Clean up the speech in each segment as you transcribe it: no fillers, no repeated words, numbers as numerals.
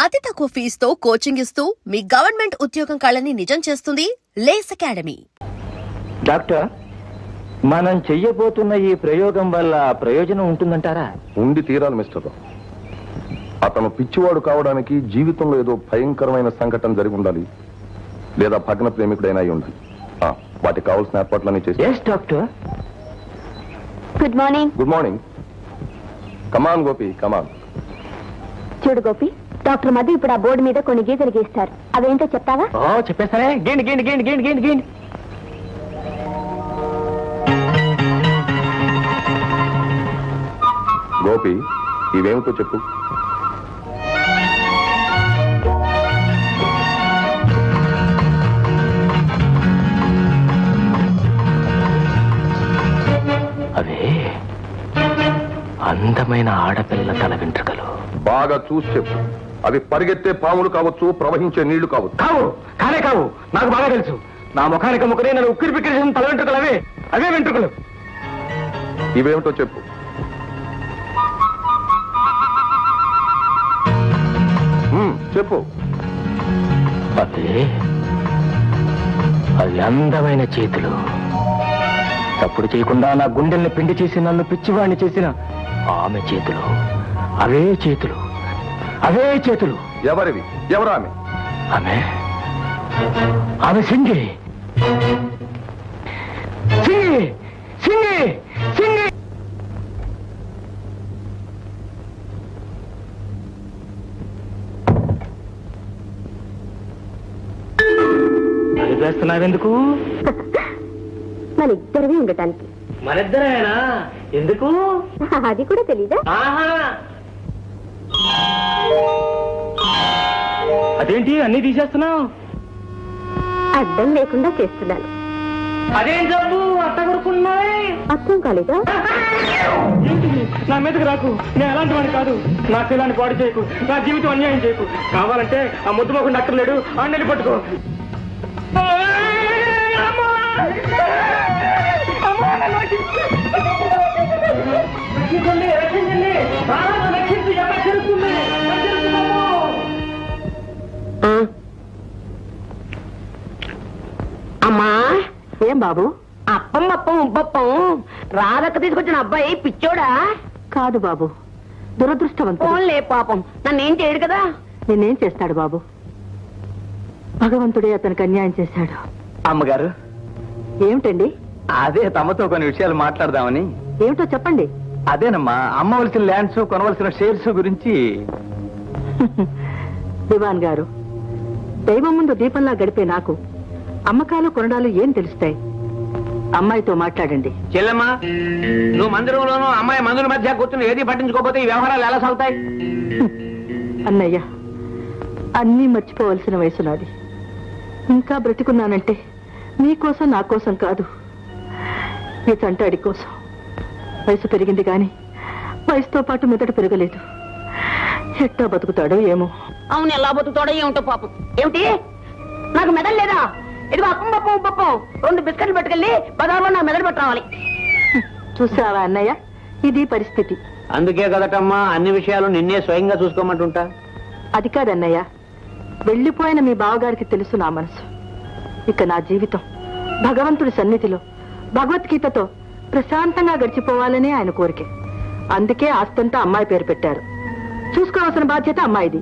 అతి తక్కువ ఫీజుతో కోచింగ్ ఇస్తూ మీ గవర్నమెంట్ ఉద్యోగం కళని నిజం చేస్తుంది లేస్ అకాడమీ. డాక్టర్, మనం చెయ్యబోతున్న ఈ ప్రయోగం వల్ల ప్రయోజనం ఉంటుందంటారా? ఉండి తీరాలి మిస్టర్. అతను పిచ్చివాడు కావడానికి జీవితంలో ఏదో భయంకరమైన సంఘటన జరిగి ఉండాలి, లేదా భగ్న ప్రేమికుడైనా అయి ఉండాలి. వాటికి కావాల్సిన ఏర్పాట్లన్నీ చేసి. Yes doctor. Good morning. Good morning. Come on Gopi, come on. చూడు గోపి, డాక్టర్ మధు ఇప్పుడు ఆ బోర్డు మీద కొన్ని గీతలు గీస్తారు. అవేంటో చెప్తావా? చెప్పేస్తానే. గేండి గేండి గేండి గేండి గేండి గేండి. గోపి, ఇవేమిటో చెప్పు. అవే అందమైన ఆడపిల్ల తల వెంట్రుకలు. బాగా చూసి చెప్పు. అవి పరిగెత్తే పాములు కావచ్చు, ప్రవహించే నీళ్లు కావచ్చు. కావు, కానే కావు. నాకు బాగా తెలుసు. నా ముఖానికి ముఖనే నన్ను ఉక్కిరి పిక్కిరి చేసిన తల వెంట్రుకలు అవే. అవే వెంట్రుకలు. ఇవేమిటో చెప్పు. చెప్పు. అదే అవి అందమైన చేతులు. తప్పుడు చేయకుండా నా గుండెల్ని పిండి చేసి నన్ను పిచ్చివాణ్ణి చేసిన ఆమె చేతులు. అవే చేతులు, అవే చేతులు. ఎవరివి? ఎవరు ఆమె? ఆమె ఆమె సింగి. సింగి సింగి సింగి. వేస్తున్నావెందుకు? మన ఇద్దరివి ఉండటానికి. మనిద్దరేనా? ఎందుకు? అది కూడా తెలీదా? అదేంటి అన్ని తీసేస్తున్నావు? అడ్డం లేకుండా చేస్తున్నాను. అదేం జబ్బు అట్ట కొడుకున్నాయి? అర్థం కాలేదా? నా మీదకి రాకు. నేను అలాంటి వాడిని కాదు. నా శీలాన్ని పాడు చేయకు. నా జీవితం అన్యాయం చేయకు. కావాలంటే ఆ ముద్దు మొక్క అక్కర్లేడు. ఆండని పట్టుకో. అమ్మా, ఏం బాబు? అప్పం అప్పం ఉబ్బప్పం రాధక్క తీసుకొచ్చిన అబ్బాయి పిచ్చోడా? కాదు బాబు, దురదృష్టవంతులే. పాపం నన్నేం చేయడు కదా. నేనేం చేస్తాడు బాబు? భగవంతుడే అతనికి అన్యాయం చేశాడు. అమ్మగారు, ఏమిటండి? అదే తమతో కొన్ని విషయాలు మాట్లాడదామని. ఏమిటో చెప్పండి. అదేనమ్మా, అమ్మవలసిన ల్యాండ్స్, కొనవలసిన షేర్స్ గురించి. దివాన్ గారు, దైవం ముందు దీపంలా గడిపే నాకు అమ్మకాలు కొనడాలు ఏం తెలుస్తాయి? అమ్మాయితో మాట్లాడండి. చెల్లెమ్మా, నువ్వు మందిరంలోనూ అమ్మాయి మందుల మధ్య కూర్చుని ఏది పట్టించుకోకపోతే ఈ వ్యవహారాలు ఎలా సాగుతాయి? అన్నయ్య, అన్నీ మర్చిపోవలసిన వయసు నాది. ఇంకా బ్రతికున్నానంటే నీకోసం నా కోసం కాదు, నీ చంటాడి కోసం. వయసు పెరిగింది కానీ వయసుతో పాటు మెదడు పెరగలేదు. ఎట్టా బతుకుతాడో ఏమో. అవును, ఎలా బతుకుతాడో ఏమిటో పాపం. ఏమిటి, నాకు మెదడు లేదా? ఇదిగో అప్పం పప్పం పప్పం 2 బిస్కెట్లు పట్టుకెళ్ళి బజార్లో నా మెదడు పట్టు రావాలి. చూసావా అన్నయ్య, ఇది పరిస్థితి. అందుకే కదటమ్మా అన్ని విషయాలు నిన్నే స్వయంగా చూసుకోమంటుంటా. అది కాదన్నయ్య, వెళ్ళిపోయిన మీ బావగారికి తెలుసు నా మనసు. ఇక నా జీవితం భగవంతుడి సన్నిధిలో భగవద్గీతతో ప్రశాంతంగా గడిచిపోవాలనే ఆయన కోరిక. అందుకే ఆస్తంతా అమ్మాయి పేరు పెట్టారు. చూసుకోవాల్సిన బాధ్యత అమ్మాయిది,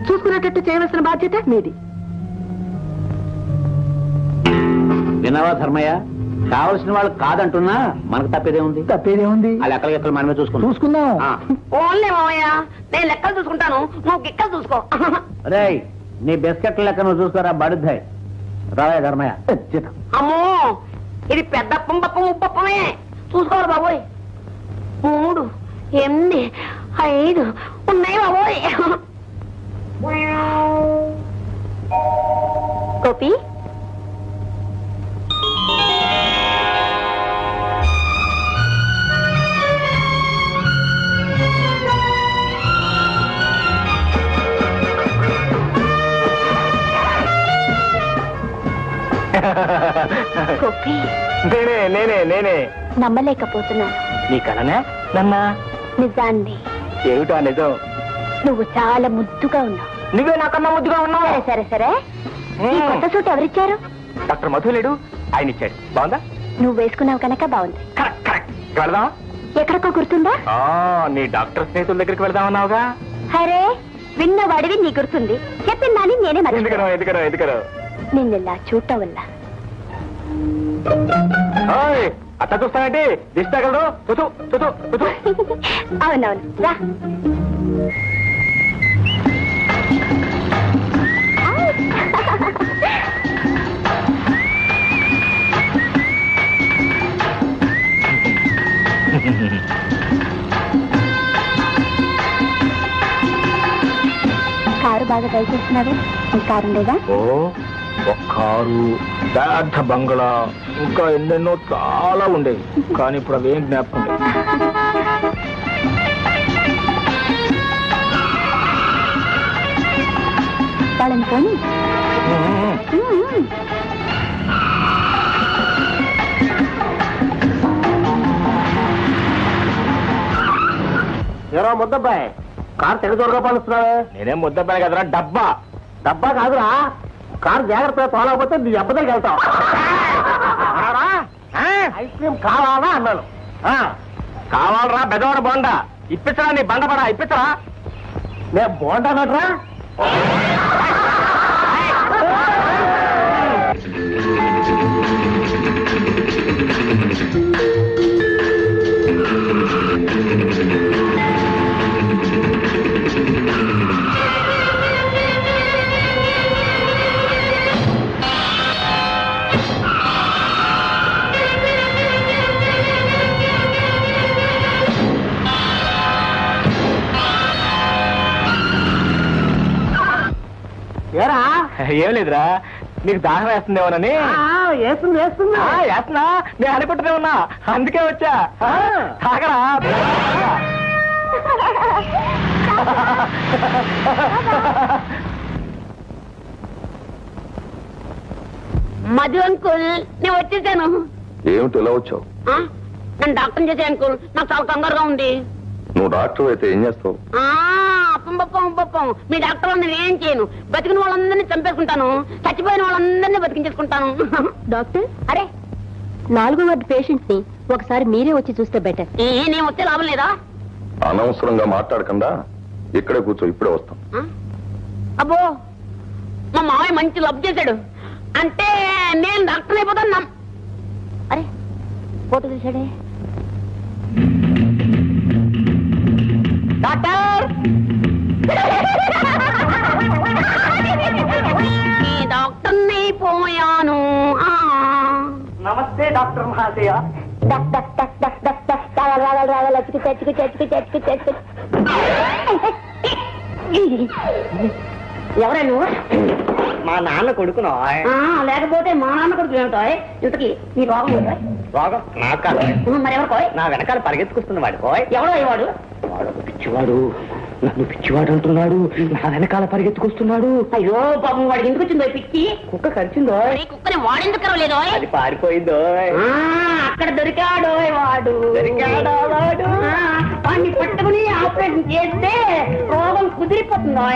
చూసుకునేటట్టు చేయవలసిన బాధ్యత మీది. వినవా ధర్మయ్య, కావలసిన వాళ్ళు కాదంటున్నా మనకు తప్పేదేముంది? తప్పేదేముంది? ఆ లెక్కలు మనమే చూసుకుందాం. ఓన్లే మామయ్య, నేను లెక్కలు చూసుకుంటాను, నువ్వు గిక్కలు చూసుకో. రేయ్, నీ బిస్కెట్ల లెక్క నువ్వు చూసుకోరా బడుద్దాయి. రావయ్య ధర్మయ్య. అమ్మో, ఇది పెద్ద అప్పం పప్పం ఉప్పప్పమే. చూసుకోవాలి బాబోయ్. 3, 8, 5 ఉన్నాయి బాబోయ్. గోపి, గోపి, నేనే నమ్మలేకపోతున్నాను. నీ కలనే నన్నా? నిజాన్ని. ఏమిటా నిజం? నువ్వు చాలా ముద్దుగా ఉన్నావు. నువ్వే నాకన్నా ముద్దుగా ఉన్నావు. సరే సరే ఈ కొత్త సూట్ ఎవరిచ్చారు? డాక్టర్ మధు లేడు, ఆయన ఇచ్చాడు. బాగుందా? నువ్వు వేసుకున్నావు కనుక బాగుంది. Correct correct. వెళదాం. ఎక్కడికో గుర్తుందా? నీ డాక్టర్ స్నేహితుల దగ్గరికి వెళదామన్నావుగా. అరే విన్నవాడివి నీ గుర్తుంది, చెప్పిందని నేనే మర్చిపోయాను. ఎందుకనో నిన్నెలా చూడటం వల్ల. అట్లా చూస్తానంటే దిష్టి తగలదు. అవునవును రా. కారు బాగా డ్రైవ్ చేస్తున్నాడు. నీ కారు ఉండేదా? ఒక కారు, పెద్ద బంగ్లా, ఇంకా ఎన్నెన్నో చాలా ఉండేవి. కానీ ఇప్పుడు అవేం జ్ఞాపకం లేదు. వాళ్ళని పోనీ. ఏరా ముద్దబ్బాయి, కారు తెగ దూరంగా పలుస్తున్నావే. నేనేం ముద్దబ్బాయి కదరా, డబ్బా. డబ్బా కాదురా, కారు జాగ్రత్తగా తోలకపోతే నీ అబ్బదకి వెళ్తావు. ఐస్ క్రీమ్ కావాలా అన్నాను. కావాలరా బెదవాడ బోండా. ఇప్పించరా నీ బండపడా, ఇప్పించరా. నేను బోండా అన్నట్రా. ఏం లేదురా, నీకు దాహం వేస్తుందేమోనని. వేస్తున్నా, నేను అనుకుంటూనే ఉన్నా, అందుకే వచ్చా. తాగరా. మధు అంకుల్ నేను వచ్చేసాను. ఏమిటి ఇలా వచ్చావు? నేను డాక్టర్ చేసే అంకుల్, నాకు చాలా కంగారుగా ఉంది. నువ్వు డాక్టర్ అయితే ఏం చేస్తావు? పప్పం మీ డాక్టర్ నేను ఏం చేయను. బతికిన వాళ్ళందరినీ చంపేసుకుంటాను, చచ్చిపోయిన వాళ్ళందరినీ బతికించేసుకుంటాను. డాక్టర్ అరే 4వ వార్డు పేషెంట్ ని ఒకసారి మీరే వచ్చి చూస్తే బెటర్. నేను వచ్చే లాభం లేదా? అనవసరంగా మాట్లాడకుండా ఇక్కడే కూర్చో, ఇప్పుడే వస్తాం. అబ్బో మా మావయ్య మంచి లబ్ చేశాడు అంటే నేను డాక్టర్ అయిపోతాను. అరే ఫోటో తీసాడే. డాక్టర్ డాక్టర్ని పోయాను. నమస్తే డాక్టర్ మహాశయ. ఎవరా నువ్వు? మా నాన్న కొడుకునా? లేకపోతే మా నాన్న కొడుకు ఏమిటాయ్? ఇంతకీ నీ రోగం ఏంటో? రోగం నాకు కాదు, మరెవరికోయ్? నా వెనకాల పరిగెత్తుకొస్తున్న వాడుకోయ్. ఎవడో వాడు? వాడు పిచ్చివాడు, నన్ను పిచ్చివాడు అంటున్నాడు. నా వెనకాల పరిగెత్తుకొస్తున్నాడు. అయ్యో పాపం వాడికి ఎందుకు వచ్చిందో పిచ్చి? కుక్క కరిచిందో? కుక్కని వాడెందుకు కరవలేదో? అది పారిపోయిందో. అక్కడ దొరికాడో వాడు. దొరికాడా వాడు? వాడిని పట్టుకుని ఆపరేషన్ చేస్తే రోగం కుదిరిపోతుందో.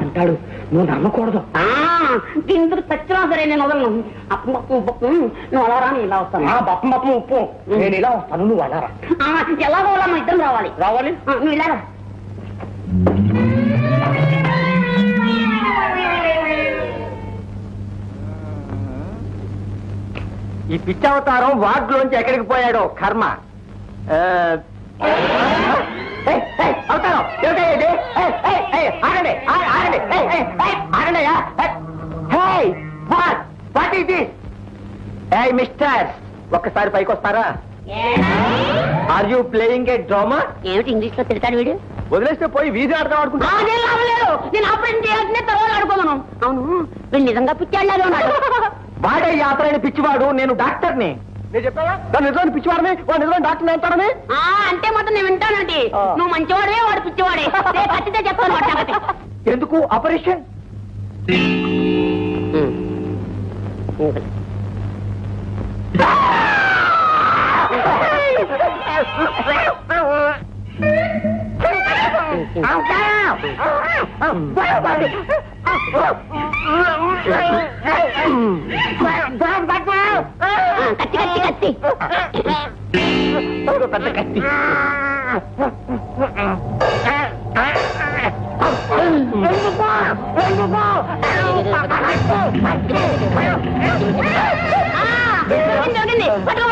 అంటాడు, నువ్వు నమ్మకూడదు. ఇందుకు చచ్చినా సరే నేను వదలను. అప్పు ఉప్పు నువ్వు అలా రా, ఇలా వస్తాను. బప్పం ఉప్పు, నేను ఇలా వస్తాను, నువ్వు అలా రా. ఎలాగో అలా మా ఇద్దరం రావాలి. రావాలి? నువ్వు ఇలా రా. ఈ పిచ్చవతారం వార్డులోంచి ఎక్కడికి పోయాడో కర్మ. అవతారం ఏమిటయ్యేది? ఆగండి, ఆగండి, ఆగండియా. What is this? ఏయ్ మిస్టర్, ఒక్కసారి పైకి వస్తారా? Are you playing a drama? ఏమిటి ఇంగ్లీష్ లో తిడతాడు వీడు? వదిలేస్తే పోయి వీధి ఆడతాం ఆడుకుంటా. అదేం లాభం లేదు, నేను ఆపరేషన్ చేయాల్సిందే, తర్వాత ఆడుకోమను. అవును వీడు నిజంగా పిచ్చాడులాగే ఉన్నాడు. వాడే యాత్రైన పిచ్చివాడు, నేను డాక్టర్ని. నేను చెప్పావా తను నిజమైన పిచ్చివాడని, వాడు నిజమైన డాక్టర్ని అంటాడని? అంటే మాత్రం నేను వింటానండి. నువ్వు మంచివాడే, వాడు పిచ్చివాడే. ఖచ్చితంగా చెప్తాను వాడి సంగతి. ఎందుకు ఆపరేషన్? కత్తి కత్తి కత్తి పెద్ద కత్తి. పట్టుకో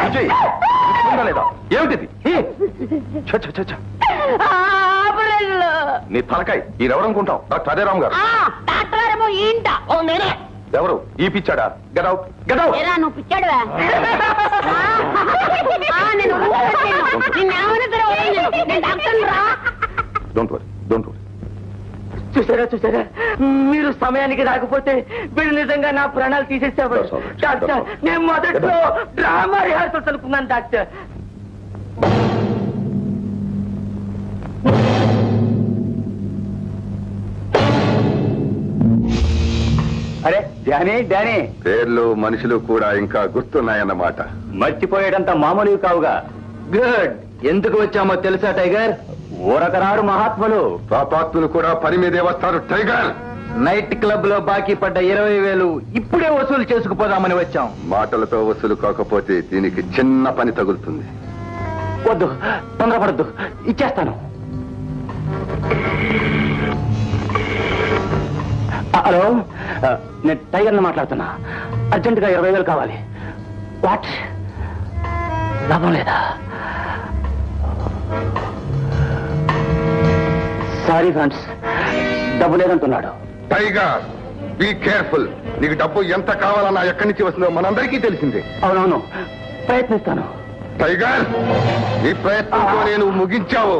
విజయ్, ఉందా లేదా? ఏమిటిది? ఛ, ఛ, ఛ, ఛ. నీ తలకాయ ఈ ఎవరనుకుంటాం? డాక్టర్ అజయరామ్ గారు. డాక్టర్ గారేమో ఏంట నేనే ఎవరు? ఈ పిచ్చాడా? Get out get out. ఏరా నువ్వు పిచ్చాడువా నేను నిన్నేమైనా సరే వదలను. నేను డాక్టర్ని రా. Don't worry, don't worry. చూసారా మీరు సమయానికి రాకపోతే వీడు నిజంగా నా ప్రాణాలు తీసేసేవాడు. That's all right. డాక్టర్, నేను మొదట్లో డ్రామా రిహార్సల్స్ అనుకున్నాను డాక్టర్. అరే డానీ డానీ, పేర్లు మనుషులు కూడా ఇంకా గుర్తున్నాయన్నమాట. మర్చిపోయేటంత మామూలు కావుగా. గుడ్. ఎందుకు వచ్చామో తెలుసా టైగర్? ఊరకరాడు మహాత్ములు, పాపాత్ములు కూడా పని మీదే వస్తారు టైగర్. నైట్ క్లబ్ లో బాకీ పడ్డ 20,000 ఇప్పుడే వసూలు చేసుకుపోదామని వచ్చాం. మాటలతో వసూలు కాకపోతే దీనికి చిన్న పని తగులుతుంది. వద్దు, తొందరపడద్దు, ఇచ్చేస్తాను. హలో, నేను టైగర్ని మాట్లాడుతున్నా. అర్జెంటుగా 20,000 కావాలి. వాట్? లాభం లేదా? సారీ ఫ్రెండ్స్, డబ్బు లేదంటున్నాడు. Tiger, be careful. నీకు డబ్బు ఎంత కావాలన్నా ఎక్కడి నుంచి వస్తుందో మనందరికీ తెలిసిందే. అవునవును, ప్రయత్నిస్తాను. టైగర్, నీ ప్రయత్నంతో నేను ముగించావు.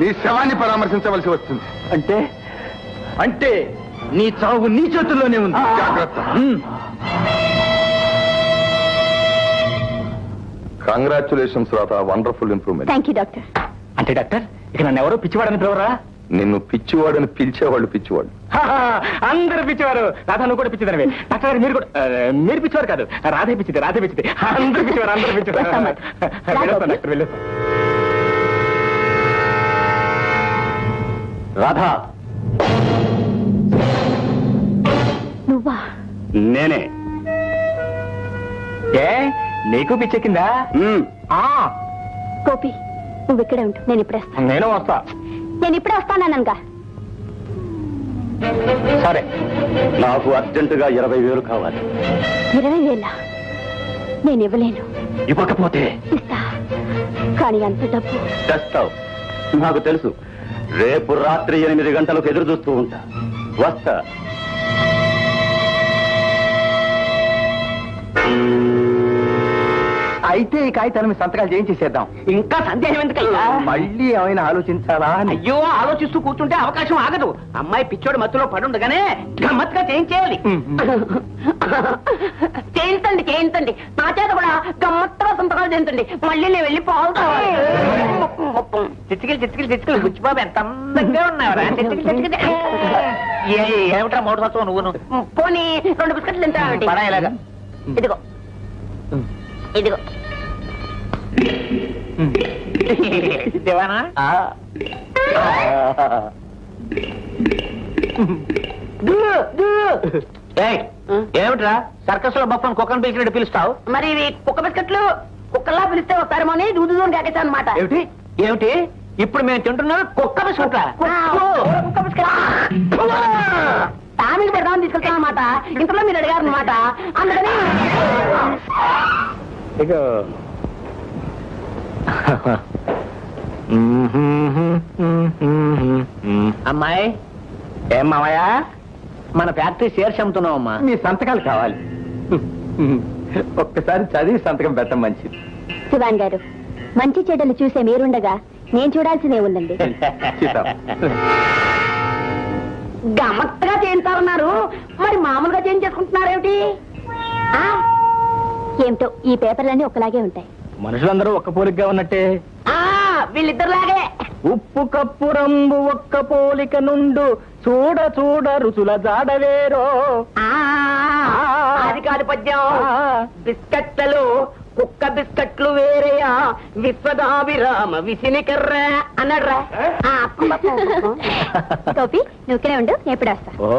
నీ శవాన్ని పరామర్శించవలసి వస్తుంది. అంటే అంటే నీ చావు నీ చేతుల్లోనే ఉంది. జాగ్రత్త. కంగ్రాచులేషన్స్ రాత, wonderful improvement. Thank you doctor. అంటే డాక్టర్, ఇక నన్ను ఎవరో పిచ్చివాడని పిలవరా? నిన్ను పిచ్చివాడని పిలిచేవాళ్ళు పిచ్చివాడు. అందరు పిచ్చివారు. రాధా, నువ్వు కూడా పిచ్చిదానివే. డాక్టర్ గారు మీరు కూడా మీరు పిచ్చివారు కాదు, రాధే పిచ్చిది, రాధే పిచ్చిది. అందరు పిచ్చివారు, అందరు పిచ్చివారు. వెళ్ళొస్తాను డాక్టర్, వెళ్ళొస్తాను. రాధా, నువ్వా? నేనే. ఏ నీకు పిచ్చెక్కిందా? గోపి, నువ్వు ఇక్కడే ఉంటు, నేను ఇప్పుడే వస్తాను. నేను వస్తా. నేను ఇప్పుడే వస్తానన్నానుగా. సరే, నాకు అర్జెంటుగా 20,000 కావాలి. 20,000? నేను ఇవ్వలేను. ఇవ్వకపోతే ఇస్తా, కానీ అంత డబ్బు. తెస్తావు, నాకు తెలుసు. రేపు రాత్రి 8 గంటలకు ఎదురు చూస్తూ ఉంటా. వస్తా. అయితే ఈ కాగితాలు మీ సంతకాలు చేయించేసేద్దాం. ఇంకా సందేహం ఎందుకయ్యా? మళ్ళీ ఏమైనా ఆలోచించాలా? అయ్యో, ఆలోచిస్తూ కూర్చుంటే అవకాశం ఆగదు. అమ్మాయి పిచ్చోడు మత్తులో పడుండగానే గమ్మత్తుగా చేయించేయాలి. చేయించండి, చేయించండి. నా చేత కూడా గమ్మత్తుగా సంతకాలు చేయించండి. మళ్ళీ నేను వెళ్ళి పోవాలి. చిచ్చికిలు బుచ్చిబాబు ఎంత అందంగా ఉన్నావురా. ఏమిట్రా మూడు సంవత్సరం నువ్వు? పోనీ 2 బిస్కెట్లు తింటానండి. పడాయిలాగా. ఇదిగో ఇదిగో. దేవానా? ఏమిట్రా సర్కస్ లో బొప్పని కుక్కను పిలిచినట్టు పిలుస్తావు? మరి ఇవి కుక్క బిస్కెట్లు కుక్కల్లా పిలిస్తే వస్తారేమో అని దూదు కాకేశాను అనమాట. ఏమిటి ఏమిటి ఇప్పుడు మేము తింటున్నాం కుక్క బిస్కెట్? కుక్క బిస్కెట్ తామికి పెడదామని తీసుకెళ్తాను అనమాట. ఇంతలో మీరు అడిగారు అనమాట. అందుకని అమ్మాయి, ఏం మామయ్య, మన ఫ్యాక్టరీ షేర్స్ అమ్ముతున్నాం అమ్మా. మీ సంతకాలు కావాలి. ఒక్కసారి చదివి సంతకం పెట్టడం మంచిది. శివాన్ గారు, మంచి చెడ్డలు చూసే మీరుండగా నేను చూడాల్సిందే ఉందండి. గమ్మత్తుగా చేయించాలన్నారు, మరి మామూలుగా చేయించేసుకుంటున్నారేమిటి? ఏమిటో ఈ పేపర్లన్నీ ఒకలాగే ఉంటాయి. మనుషులందరూ ఒక్క పోలికగా ఉన్నట్టే. వీళ్ళిద్దరులాగే. ఉప్పు కప్పు రంగు ఒక్క పోలిక నుండు చూడ చూడ రుచుల జాడవేరో. అది కాదు పద్యం. బిస్కెట్లలో కుక్క బిస్కట్లు వేరేయా విశ్వదాభిరామ విసినికర్రా అన్నాడు రా. టోపీ నువ్వునే ఉండు ఎప్పుడు వస్తా ఓ